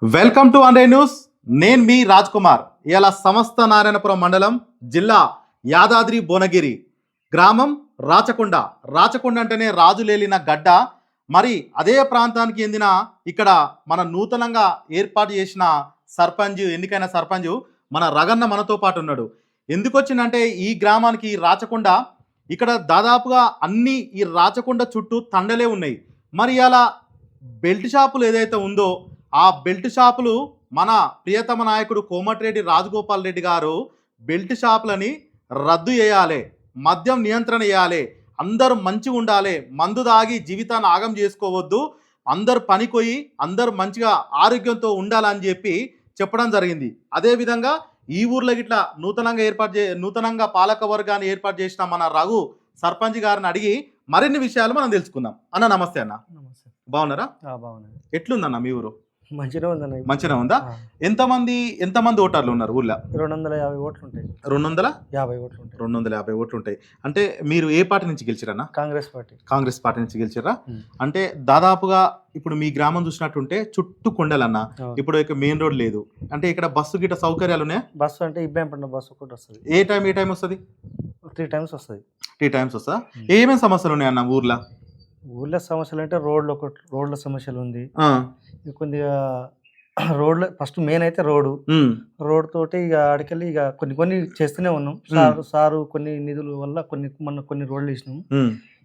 Welcome to అండే news. నేను మీ రాజ్ కుమార్. ఇలా సమస్త నారాయణపురం మండలం, జిల్లా యాదాద్రి భువనగిరి, గ్రామం రాచకొండ. రాచకొండ అంటేనే రాజులేలిన గడ్డ. మరి అదే ప్రాంతానికి చెందిన ఇక్కడ మన నూతనంగా ఏర్పాటు చేసిన సర్పంచ్, ఎన్నికైన సర్పంచ్ మన రగన్న మనతో పాటు ఉన్నాడు. ఎందుకు వచ్చిందంటే ఈ గ్రామానికి ఈ రాచకొండ, ఇక్కడ దాదాపుగా అన్ని ఈ రాచకొండ చుట్టూ తండలే ఉన్నాయి. మరి ఇలా బెల్ట్ షాపులు ఏదైతే ఉందో ఆ బెల్ట్ షాపులు మన ప్రియతమ నాయకుడు కోమటిరెడ్డి రాజగోపాల్ రెడ్డి గారు బెల్ట్ షాపులని రద్దు చేయాలి, మద్యం నియంత్రణ చేయాలి, అందరూ మంచిగా ఉండాలి, మందు తాగి జీవితాన్ని ఆగం చేసుకోవద్దు, అందరు పనికొయి అందరు మంచిగా ఆరోగ్యంతో ఉండాలని చెప్పి చెప్పడం జరిగింది. అదేవిధంగా ఈ ఊర్లో గిట్లా నూతనంగా పాలక వర్గాన్ని ఏర్పాటు చేసిన మన రఘు సర్పంచ్ గారిని అడిగి మరిన్ని విషయాలు మనం తెలుసుకుందాం. అన్న నమస్తే. అన్న నమస్తే. బాగున్నారా? బాగున్నాయి. ఎట్లుందన్న మీ ఊరు? మంచిగా ఉందన్న. మంచిగా ఉందా? ఎంతమంది ఓటర్లు ఉన్నారు ఊర్లో? 250 ఓట్లు ఉంటాయి. 250 ఓట్లు ఉంటాయి. 250 ఓట్లు ఉంటాయి. అంటే మీరు ఏ పార్టీ నుంచి గెలిచిరన్నా? కాంగ్రెస్ పార్టీ. కాంగ్రెస్ పార్టీ నుంచి గెలిచిరా? అంటే దాదాపుగా ఇప్పుడు మీ గ్రామం చూసినట్టుంటే చుట్టూ కొండలన్న. ఇప్పుడు ఇక మెయిన్ రోడ్ లేదు. అంటే ఇక్కడ బస్సు గిట్ట సౌకర్యాలు ఉన్నాయా? బస్సు అంటే ఇబ్బంది బస్సు ఒకటి వస్తుంది. ఏ టైం వస్తుంది? 3 టైమ్స్ వస్తుంది. 3 టైమ్స్ వస్తా. ఏమేమి సమస్యలు ఉన్నాయన్న ఊర్లో? ఊళ్ళో సమస్యలు అంటే రోడ్ల సమస్యలు ఉంది. కొద్దిగా రోడ్లు ఫస్ట్ మెయిన్ అయితే రోడ్ తోటి ఇక ఆడికెళ్ళి ఇక కొన్ని చేస్తూనే ఉన్నాం. సారు కొన్ని నిధుల వల్ల కొన్ని రోడ్లు వేసినాం.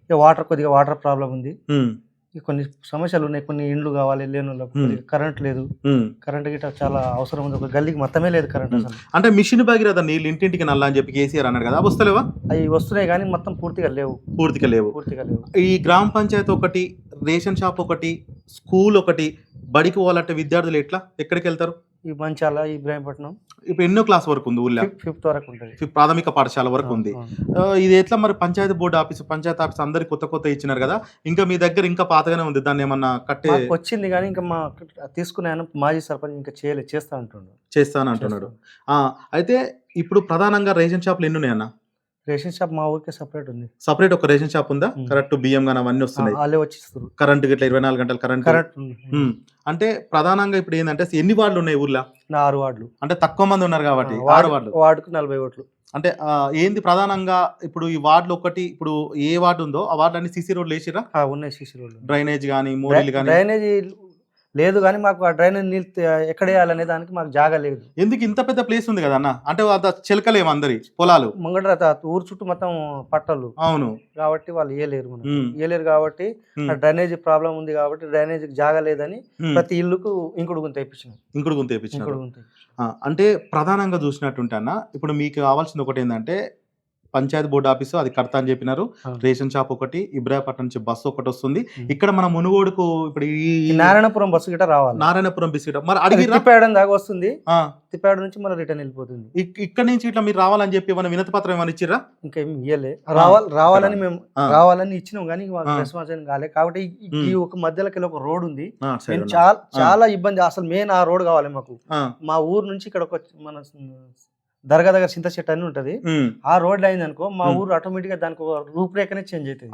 ఇక వాటర్ ప్రాబ్లం ఉంది. కొన్ని సమస్యలు ఉన్నాయి. కొన్ని ఇండ్లు కావాలి లేని వాళ్ళకి. కరెంట్ లేదు. కరెంట్ గిట్ట చాలా అవసరం ఉంది. ఒక గల్లీకి మొత్తమే లేదు కరెంట్ అసలు. అంటే మిషన్ భగీరథ నీళ్ళు ఇంటింటికి నల్లా అని చెప్పి కేసీఆర్ అన్నాడు కదా, వస్తలేవా? అవి వస్తున్నాయి కానీ మొత్తం పూర్తిగా లేవు. ఈ గ్రామ పంచాయతీ ఒకటి, రేషన్ షాప్ ఒకటి, స్కూల్ ఒకటి, బడికి పోవాలంటే విద్యార్థులు ఎక్కడికి వెళ్తారు? ఈ మంచాల, ఇబ్రాహీంపట్నం. ఇప్పుడు ఎన్నో క్లాస్ వరకు ఉంది ఊళ్ళో? 5th వరకు ఉంటుంది. ప్రాథమిక పాఠశాల వరకు ఉంది. ఇది ఎట్లా మరి? Panchayat board office, panchayat office అందరికి కొత్త ఇచ్చినారు కదా, ఇంకా మీ దగ్గర ఇంకా పాతగానే ఉంది. దాన్ని ఏమన్నా కట్టే వచ్చింది కానీ ఇంకా మా తీసుకున్నాను. మాజీ సర్పంచ్ ఇంకా చేస్తానంటున్నాడు. అయితే ఇప్పుడు ప్రధానంగా రేషన్ షాపులు ఎన్ని ఉన్నాయన్న? రేషన్ షాప్ మా ఊరికే సపరేట్ ఒక రేషన్ షాప్ ఉందా? కరెక్ట్ బియ్యం కానీ అవన్నీ వస్తున్నాయి. కరెంట్ గిట్ల 24 గంటలు కరెంట్. అంటే ప్రధానంగా ఇప్పుడు ఏంటంటే ఎన్ని వార్డులు ఉన్నాయి ఊర్లో? 6 వార్డులు. అంటే తక్కువ మంది ఉన్నారు కాబట్టి 6 వార్డులు. వార్డుకు 40 ఓట్లు. అంటే ఏంది ప్రధానంగా ఇప్పుడు ఈ వార్డులు ఒకటి, ఇప్పుడు ఏ వార్డు ఉందో ఆ వార్డు అన్ని సీసీ రోడ్లు వేసిరా? ఉన్నాయి సీసీ రోడ్లు. డ్రైనేజ్ కానీ మోరీలు కానీ? డ్రైనేజ్ లేదు కానీ మాకు ఆ డ్రైనేజ్ నీళ్ళు ఎక్కడ వేయాలనే దానికి మాకు జాగా లేదు. ఎందుకు? ఇంత పెద్ద ప్లేస్ ఉంది కదా అన్న. అంటే చిలకలేము అందరి పొలాలు. ముంగట ఊరు చుట్టూ మొత్తం పట్టలు. అవును. కాబట్టి వాళ్ళు ఇయ్యలేరు కాబట్టి డ్రైనేజ్ ప్రాబ్లం ఉంది కాబట్టి డ్రైనేజ్ జాగా లేదని ప్రతి ఇల్లుకు ఇంకుడు గుంత వేయించినాం. అంటే ప్రధానంగా చూసినట్టుంటే అన్న, ఇప్పుడు మీకు కావాల్సింది ఒకటి ఏంటంటే పంచాయతీ బోర్డు ఆఫీసు అది కడతా అని చెప్పినారు. రేషన్ షాప్ ఒకటి, ఇబ్రాహీంపట్నం నుంచి బస్సు ఒకటి వస్తుంది. ఇక్కడ మన మునుగోడుకు ఇప్పుడు ఈ నారాయణపురం బస్సు గిట్ట రావాలి. నారాయణపురం బస్సు గిట్ట మరి అడిగి తిప్పాడం దాకా వస్తుంది. తిప్పాడు నుంచి మళ్ళీ రిటర్న్ వెళ్ళిపోతుంది. ఇక్కడ నుంచి ఇట్లా మీరు రావాలని చెప్పి ఏమైనా వినతి పత్రం ఏమైనా ఇచ్చిరా? ఇంకా ఏమి ఇయ్యలే. రావాలని ఇచ్చినాం కానీ రెస్పాన్స్ ఏం కాలే. కాబట్టి ఈ ఒక మధ్యలోకి ఒక రోడ్ ఉంది. చాలా ఇబ్బంది. అసలు మెయిన్ ఆ రోడ్ కావాలి మాకు. మా ఊరు నుంచి ఇక్కడ ఒక మన దర్గా దగ్గర చింత చెట్టు అని ఉంటది. ఆ రోడ్ అయింది అనుకో మా ఊరు ఆటోమేటిక్ గా దానికి ఒక రూపురేఖనే చేంజ్ అవుతుంది.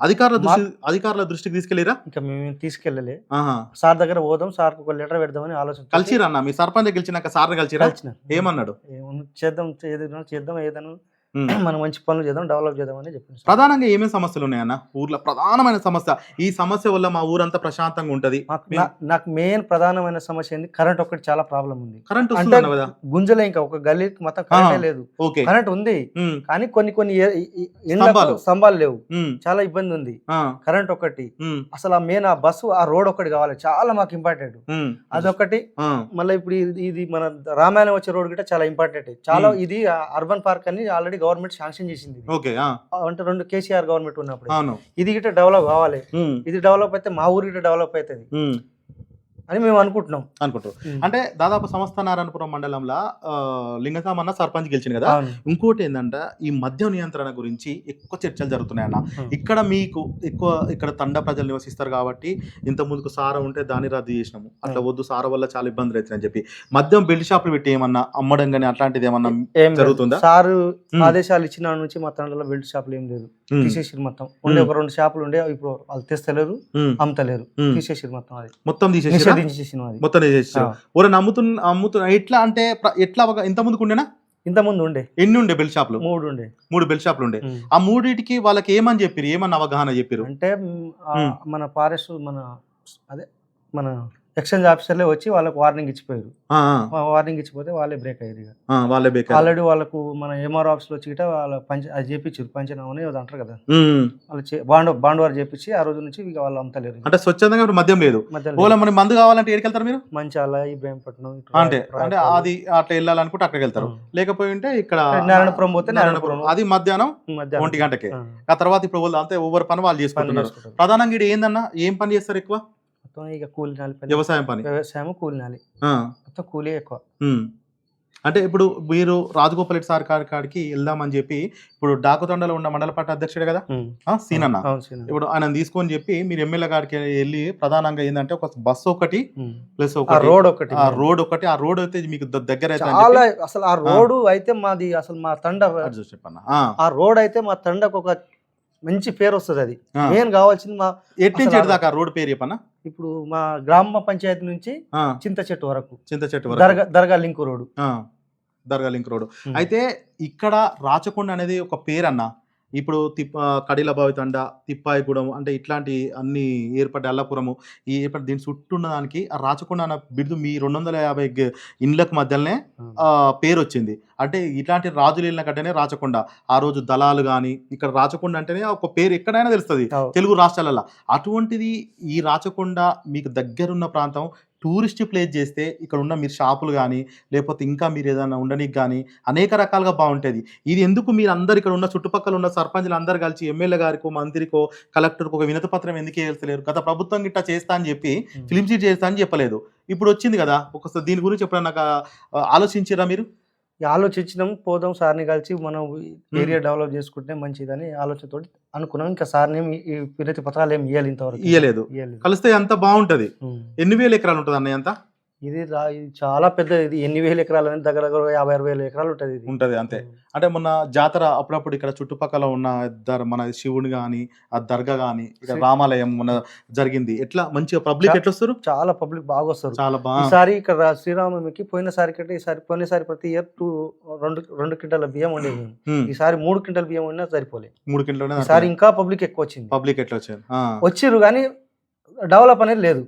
అధికారుల దృష్టికి తీసుకెళ్ళిరా? ఇంకా మేము తీసుకెళ్ళలే. సార్ దగ్గర పోదాం, సార్ ఒక లెటర్ పెడదామని ఆలోచన. కలిసిరా? మీ సర్పంచ్ గెలిచినాక సార్ కలిసిరా? ఏమన్నాడు? చేద్దాం ఏదైనా మనం మంచి పనులు చేద్దాం, డెవలప్ చేద్దామని చెప్పింది. ప్రధానంగా ఏమేమి సమస్యలు ఉన్నాయన్న ఊర్లో? ప్రధానమైన సమస్య, ఈ సమస్య వల్ల మా ఊరంతా ప్రశాంతంగా ఉంటది. నాకు మెయిన్ ప్రధానమైన సమస్య ఏంది, కరెంట్ ఒకటి చాలా ప్రాబ్లం ఉంది. కరెంట్ గుంజలే, ఇంకా ఒక గల్లీకి మొత్తం కరెంట్ లేదు. కరెంట్ ఉంది కానీ కొన్ని స్తంభాలు లేవు. చాలా ఇబ్బంది ఉంది. కరెంట్ ఒకటి. అసలు ఆ మెయిన్ ఆ బస్సు, ఆ రోడ్ ఒకటి కావాలి, చాలా మాకు ఇంపార్టెంట్. అదొకటి. మళ్ళీ ఇప్పుడు ఇది మన రామాయణం వచ్చే రోడ్ గిట్ట చాలా ఇంపార్టెంట్. చాలా ఇది అర్బన్ పార్క్ అని ఆల్రెడీ గవర్నమెంట్ శాంక్షన్ చేసింది. అంటే 2 కేసీఆర్ గవర్నమెంట్ ఉన్నప్పుడు ఇది గిట్ట డెవలప్ కావాలి. ఇది డెవలప్ అయితే మా ఊరు గిట్ట డెవలప్ అవుతుంది అని మేము అనుకుంటున్నాం. అంటే దాదాపు సమస్త నారాయణపురం మండలంలో లింగసామన్న సర్పంచ్ గెలిచింది కదా. ఇంకోటి ఏంటంటే ఈ మద్యం నియంత్రణ గురించి ఎక్కువ చర్చలు జరుగుతున్నాయన్న. ఇక్కడ మీకు ఇక్కడ తండ ప్రజలు నివసిస్తారు కాబట్టి ఇంత ముందుకు సార ఉంటే దాన్ని రద్దు చేసినాము. అట్లా వద్దు, సార వల్ల చాలా ఇబ్బందులు అవుతాయని చెప్పి మద్యం బెల్ట్ షాపులు పెట్టి ఏమన్నా అమ్మడం కానీ అట్లాంటిది ఏమన్నా జరుగుతుందా? సారు ఆదేశాలు ఇచ్చిన నుంచి మా తండలో బెల్ట్ షాపులు ఏం లేదు. తీసేసిరు మొత్తం. ఉండే ఒక 2 షాపులు ఉండే, ఇప్పుడు వాళ్ళు తెస్తలేరు, అమ్ముతలేరు, తీసేసిరు మొత్తం. అది మొత్తం నిషేధించేసిన అది మొత్తం అమ్ముతున్నా. ఎట్లా అంటే ఎట్లా ఇంత ముందుకు ఉండేనా? ఇంత ముందు ఉండే. ఎన్ని ఉండే బెల్ షాపులు? 3 బెల్ షాపులు ఉండే. ఆ మూడిటికి వాళ్ళకి ఏమని చెప్పారు, ఏమన్నా అవగాహన చెప్పారు అంటే మన ఫారెస్ట్ అదే మన ఎక్స్చేంజ్ ఆఫీసర్లే వచ్చి వాళ్ళకి వార్నింగ్ ఇచ్చిపోయారు. వార్నింగ్ ఇచ్చిపోతే వాళ్ళే బ్రేక్ అయ్యారు. ఆల్రెడీ వాళ్ళకు మన ఎంఆర్ ఆఫీస్ లో వచ్చి వాళ్ళ అది చేపించారు, పంచనామని అంటారు కదా, వాళ్ళు బాండ్ వారు చేపించి ఆ రోజు నుంచి ఇక వాళ్ళు అమ్ముతలేరు. అంటే స్వచ్ఛందంగా మద్యం లేదు. మరి మందు కావాలంటే ఎక్కడికి వెళ్తారు మీరు? మంచాల, ఇబ్రాహీంపట్నం, అంటే అది అట్లా వెళ్ళాలనుకుంటే అక్కడికి వెళ్తారు. లేకపోయి ఉంటే ఇక్కడ నారాయణపురం పోతే నారాయణపురం. అది మధ్యాహ్నం 1 గంటకి. ఆ తర్వాత ఇప్పుడు అంతే ఎవరి పని వాళ్ళు చేసుకుంటున్నారు. ప్రధానంగా ఇది ఏందన్నా, ఏం పని చేస్తారు ఎక్కువ? ఇక కూలినాలి పని, వ్యవసాయం కూలినాలి, మొత్తం కూలీ ఎక్కువ. అంటే ఇప్పుడు మీరు రాజగోపాల్ రెడ్డి సార్ కాడికి వెళ్దామని చెప్పి, ఇప్పుడు డాకుతండలో ఉన్న మండల పార్టీ అధ్యక్షుడే కదా సీనన్న, ఇప్పుడు ఆయన తీసుకొని చెప్పి మీరు ఎమ్మెల్యే గారికి వెళ్ళి ప్రధానంగా ఏంటంటే ఒక బస్సు ఒకటి ప్లస్ రోడ్ ఒకటి, ఆ రోడ్ అయితే మీకు దగ్గర అయితే అసలు ఆ రోడ్ అయితే మాది అసలు మా తండ చెప్పన్న, ఆ రోడ్ అయితే మా తండకు ఒక మంచి పేరు వస్తుంది. అది మెయిన్ కావాల్సింది. మా ఎట్టించేటి దాకా రోడ్ పేరు చెప్పన్నా? ఇప్పుడు మా గ్రామ పంచాయతీ నుంచి చింత చెట్టు వరకు దర్గా లింక్ రోడ్. అయితే ఇక్కడ రాచకొండ అనేది ఒక పేరు అన్న. ఇప్పుడు కడిలబావి తండ, తిప్పాయిగూడెం, అంటే ఇట్లాంటి అన్ని ఏర్పడ్డ అల్లపురము, ఈ ఏర్పడి దీని చుట్టూ ఉన్న దానికి ఆ రాచకొండ అన్న బిరుదు మీ 250 ఇండ్లకు మధ్యలోనే పేరు వచ్చింది. అంటే ఇట్లాంటి రాజులు వెళ్ళిన గడ్డనే రాచకొండ. ఆ రోజు దళాలు కానీ ఇక్కడ రాచకొండ అంటేనే ఒక పేరు ఎక్కడైనా తెలుస్తుంది తెలుగు రాష్ట్రాలలో. అటువంటిది ఈ రాచకొండ మీకు దగ్గరున్న ప్రాంతం టూరిస్ట్ ప్లేస్ చేస్తే ఇక్కడ ఉన్న మీరు షాపులు కానీ లేకపోతే ఇంకా మీరు ఏదైనా ఉండడానికి కానీ అనేక రకాలుగా బాగుంటుంది. ఇది ఎందుకు మీరు అందరు ఇక్కడ ఉన్న చుట్టుపక్కల ఉన్న సర్పంచ్లు అందరు కలిసి ఎమ్మెల్యే గారికో మంత్రికో కలెక్టర్కో ఒక వినతి పత్రం ఎందుకు వేయలేరు? గత ప్రభుత్వం గిట్ట చేస్తా అని చెప్పి ఫిలిం సీట్ చేస్తా అని చెప్పలేదు. ఇప్పుడు వచ్చింది కదా, ఒకసారి దీని గురించి ఎప్పుడన్నా ఆలోచించారా మీరు? ఆలోచించినాం, పోదాం సార్ని కలిసి మనం ఏరియా డెవలప్ చేసుకుంటే మంచిదని ఆలోచనతో అనుకున్నాం. ఇంకా సార్ని ఈ వినతి పత్రాలు ఏమి ఇవ్వాలి, ఇంతవరకు ఇవ్వలేదు. కలిస్తే ఎంత బాగుంటది. ఎన్ని వేల ఎకరాలు ఉంటుంది అన్న? ఎంత ఇది చాలా పెద్ద, ఇది ఎన్ని వేల ఎకరాలు అని దగ్గర 50-60 ఎకరాలు ఉంటుంది. ఇది ఉంటది అంతే. అంటే మొన్న జాతర అప్పుడప్పుడు ఇక్కడ చుట్టుపక్కల ఉన్న మన శివుని గాని ఆ దర్గా గాని ఇక్కడ రామాలయం మొన్న జరిగింది. ఎట్లా మంచిగా పబ్లిక్ ఎట్లా వస్తారు? చాలా పబ్లిక్ బాగా వస్తారు. చాలా బాగా. ఈసారి ఇక్కడ శ్రీరామనవమికి పోయినసారి కంటే పోయినసారి ప్రతి ఇయర్ 2 క్వింటాల బియ్యం ఉండేది. ఈసారి 3 క్వింటాల బియ్యం ఉన్నా సరిపోలేదు. 3 క్వింటాల. ఈసారి ఇంకా పబ్లిక్ ఎక్కువ వచ్చింది. పబ్లిక్ ఎట్లా వచ్చారు? వచ్చిర్రు కానీ డెవలప్ అనేది లేదు.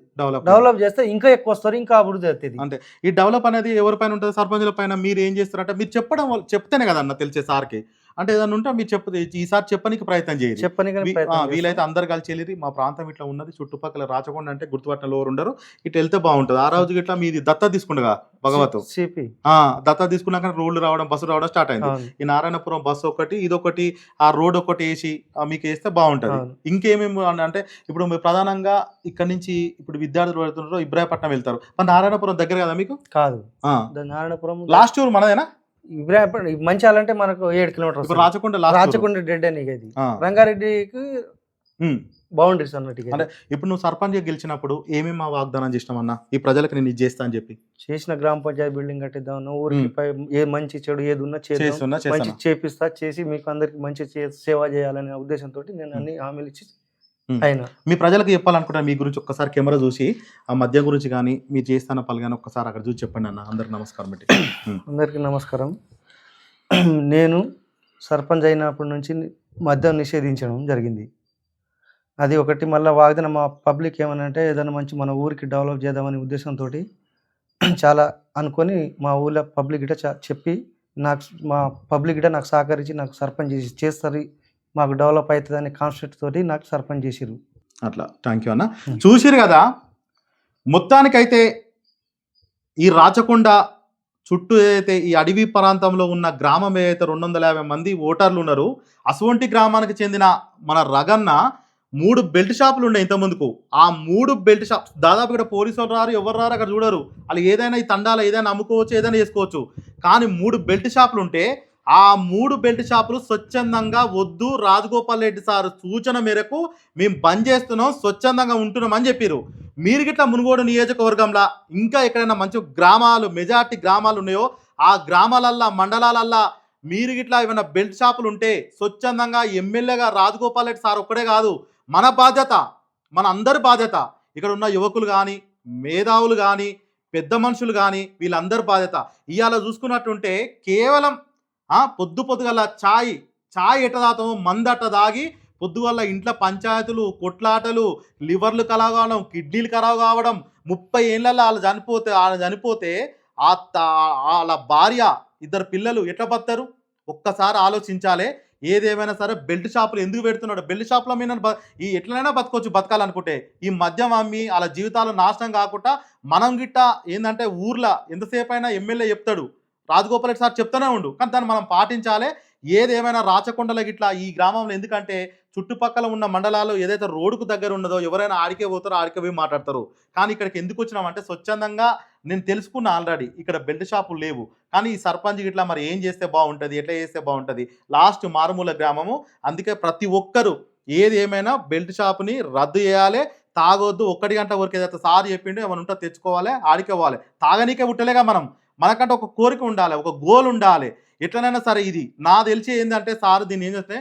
డెవలప్ చేస్తే ఇంకా ఎక్కువ వస్తారు, ఇంకా అభివృద్ధి అవుతుంది. అంటే ఈ డెవలప్ అనేది ఎవరిపైన ఉంటుంది? సర్పంచుల పైన. మీరు ఏం చేస్తారంటే మీరు చెప్తేనే కదా అన్న తెలిసే సార్కి. అంటే ఏదైనా ఉంటే మీరు ఈసారి చెప్పడానికి ప్రయత్నం చేయండి. వీలైతే అందరు కలిసి వెళ్ళి మా ప్రాంతం ఇట్లా ఉన్నది, చుట్టుపక్కల రాచకొండ అంటే గుర్తుపట్టిన ఎవరు ఉండరు, ఇట్లా వెళ్తే బాగుంటుంది. ఆ రోజు ఇట్లా మీది దత్తా తీసుకుండగా భగవత్ దత్తా తీసుకున్నాక రోడ్లు రావడం, బస్సు రావడం స్టార్ట్ అయింది. ఈ నారాయణపురం బస్సు ఒకటి, ఇదొకటి, ఆ రోడ్ ఒకటి వేసి మీకు వేస్తే బాగుంటది. ఇంకేమేమి అంటే ఇప్పుడు మీరు ప్రధానంగా ఇక్కడ నుంచి ఇప్పుడు విద్యార్థులు వెళ్తున్నారు, ఇబ్రాహీంపట్నం వెళ్తారు. మరి నారాయణపురం దగ్గర కదా మీకు? కాదు, నారాయణపురం లాస్ట్ ఊరు మనదేనా? మంచాలంటే మనకు 7 కిలోమీటర్స్. రాచకొండ డెడ్ అని రంగారెడ్డికి బౌండరీస్ అన్నట్టు. అంటే ఇప్పుడు నువ్వు సర్పంచ్ గెలిచినప్పుడు ఏమేమి వాగ్దానం చేసినామన్నా ఈ ప్రజలకు నేను ఇది చేస్తా అని చెప్పి? చేసిన గ్రామ పంచాయతీ బిల్డింగ్ కట్టిద్దాం, ఊరికి ఏ మంచి చెడు ఏది ఉన్నా మంచి చేపిస్తా, చేసి మీకు అందరికి మంచి సేవ చేయాలనే ఉద్దేశంతో నేను అన్ని హామీలు ఇచ్చి మీ ప్రజలకు చెప్పాలనుకుంటున్నా మీ గురించి ఒక్కసారి కెమెరా చూసి ఆ మద్య గురించి కానీ మీరు చేస్తున్న పలు కానీ ఒక్కసారి అక్కడ చూసి చెప్పండి అన్న. అందరికి నమస్కారం. అందరికీ నమస్కారం. నేను సర్పంచ్ అయినప్పటి నుంచి మద్యం నిషేధించడం జరిగింది. అది ఒకటి. మళ్ళీ వాగ్దానం మా పబ్లిక్ ఏమనంటే ఏదైనా మంచి మన ఊరికి డెవలప్ చేద్దామనే ఉద్దేశంతో చాలా అనుకొని మా ఊళ్ళో పబ్లిక్ గిట్ట చెప్పి మా పబ్లిక్ గిట్ట నాకు సహకరించి నాకు సర్పంచ్ చేస్తారు, మాకు డెవలప్ అవుతుంది అనే కాన్సెప్ట్ తోటి నాకు సర్పంచ్ చేసిరు. అట్లా. థ్యాంక్ యూ అన్న. చూసిరు కదా, మొత్తానికైతే ఈ రాచకొండ చుట్టూ ఏదైతే ఈ అడవి ప్రాంతంలో ఉన్న గ్రామం ఏదైతే 250 మంది ఓటర్లు ఉన్నారు, అటువంటి గ్రామానికి చెందిన మన రగన్న 3 బెల్ట్ షాపులు ఉండే ఇంత ముందుకు. ఆ 3 బెల్ట్ షాప్ దాదాపు ఇక్కడ పోలీసు వాళ్ళు రారు, ఎవరు రారు, అక్కడ చూడరు. వాళ్ళు ఏదైనా ఈ తండాల ఏదైనా అమ్ముకోవచ్చు, ఏదైనా చేసుకోవచ్చు. కానీ 3 బెల్ట్ షాపులు ఉంటే ఆ 3 బెల్ట్ షాపులు స్వచ్ఛందంగా వద్దు, రాజగోపాల్ రెడ్డి సార్ సూచన మేరకు మేము బంద్ చేస్తున్నాం, స్వచ్ఛందంగా ఉంటున్నాం అని చెప్పారు. మీరు గిట్లా మునుగోడు నియోజకవర్గంలో ఇంకా ఎక్కడైనా మంచి గ్రామాలు, మెజార్టీ గ్రామాలు ఉన్నాయో ఆ గ్రామాలల్లా, మండలాలల్లా మీరు ఇట్లా ఏమైనా బెల్ట్ షాపులు ఉంటే స్వచ్ఛందంగా ఎమ్మెల్యేగా రాజగోపాల్ రెడ్డి సార్ ఒక్కడే కాదు, మన బాధ్యత, మన అందరి బాధ్యత, ఇక్కడ ఉన్న యువకులు కానీ, మేధావులు కానీ, పెద్ద మనుషులు కానీ, వీళ్ళందరి బాధ్యత. ఇవాళ చూసుకున్నట్టుంటే కేవలం పొద్దుగల ఛాయ్ ఎట్ట తాగుతామో మందు అట్ట తాగి పొద్దుగల ఇంట్లో పంచాయతీలు, కొట్లాటలు, లివర్లు ఖరాబ్ కావడం, కిడ్నీలు ఖరాబ్ కావడం, 30 ఏళ్ళల్లో వాళ్ళు చనిపోతే వాళ్ళ భార్య, 2 పిల్లలు ఎట్లా బతారు? ఒక్కసారి ఆలోచించాలి. ఏదేమైనా సరే బెల్ట్ షాపులు ఎందుకు పెడుతున్నాడు? బెల్ట్ షాపుల మీద ఈ ఎట్లైనా బతకాలనుకుంటే ఈ మద్యం అమ్మి వాళ్ళ జీవితాలు నాశనం కాకుండా మనం గిట్ట ఏంటంటే ఊర్లో ఎంతసేపు అయినా ఎమ్మెల్యే చెప్తాడు, రాజగోపాల్ రెడ్డి సార్ చెప్తూనే ఉండు, కానీ దాన్ని మనం పాటించాలి. ఏదేమైనా రాచకొండల గిట్లా ఈ గ్రామంలో, ఎందుకంటే చుట్టుపక్కల ఉన్న మండలాలు ఏదైతే రోడ్డుకు దగ్గర ఉన్నదో ఎవరైనా ఆడికే పోతారో ఆడికే పోయి మాట్లాడతారు. కానీ ఇక్కడికి ఎందుకు వచ్చినామంటే స్వచ్ఛందంగా నేను తెలుసుకున్నా ఆల్రెడీ ఇక్కడ బెల్ట్ షాపులు లేవు. కానీ ఈ సర్పంచ్ గిట్లా మరి ఏం చేస్తే బాగుంటుంది, ఎట్లా చేస్తే బాగుంటుంది, లాస్ట్ మారుమూల గ్రామము. అందుకే ప్రతి ఒక్కరు ఏది ఏమైనా బెల్ట్ షాపుని రద్దు చేయాలి, తాగొద్దు. 1 గంట వరకు ఏదైతే సార్ చెప్పిండో ఏమైనా ఉంటే తెచ్చుకోవాలి, ఆడికే పోవాలి. తాగనీకే పుట్టలేగా మనకంటే ఒక కోరిక ఉండాలి, ఒక గోల్ ఉండాలి. ఎట్లనైనా సరే ఇది నా తెలిసి ఏంటంటే సార్ దీన్ని ఏం చేస్తే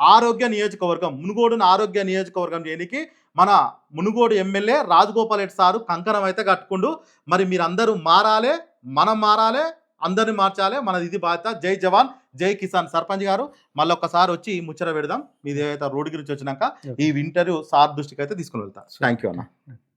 ఆరోగ్య నియోజకవర్గం, మునుగోడును ఆరోగ్య నియోజకవర్గం చేయడానికి మన మునుగోడు ఎమ్మెల్యే రాజగోపాల్ రెడ్డి సారు కంకణం అయితే కట్టుకుండు. మరి మీరందరూ మారాలి, మనం మారాలి, అందరిని మార్చాలి. మనది ఇది బాధ్యత. జై జవాన్ జై కిసాన్. సర్పంచ్ గారు మళ్ళీ ఒక్కసారి వచ్చి ముచ్చట పెడదాం. మీది ఏదైతే రోడ్డు గురించి వచ్చినాక ఈ ఇంటర్వ్యూ సార్ దృష్టికి అయితే తీసుకుని వెళ్తా. థ్యాంక్ యూ అన్న.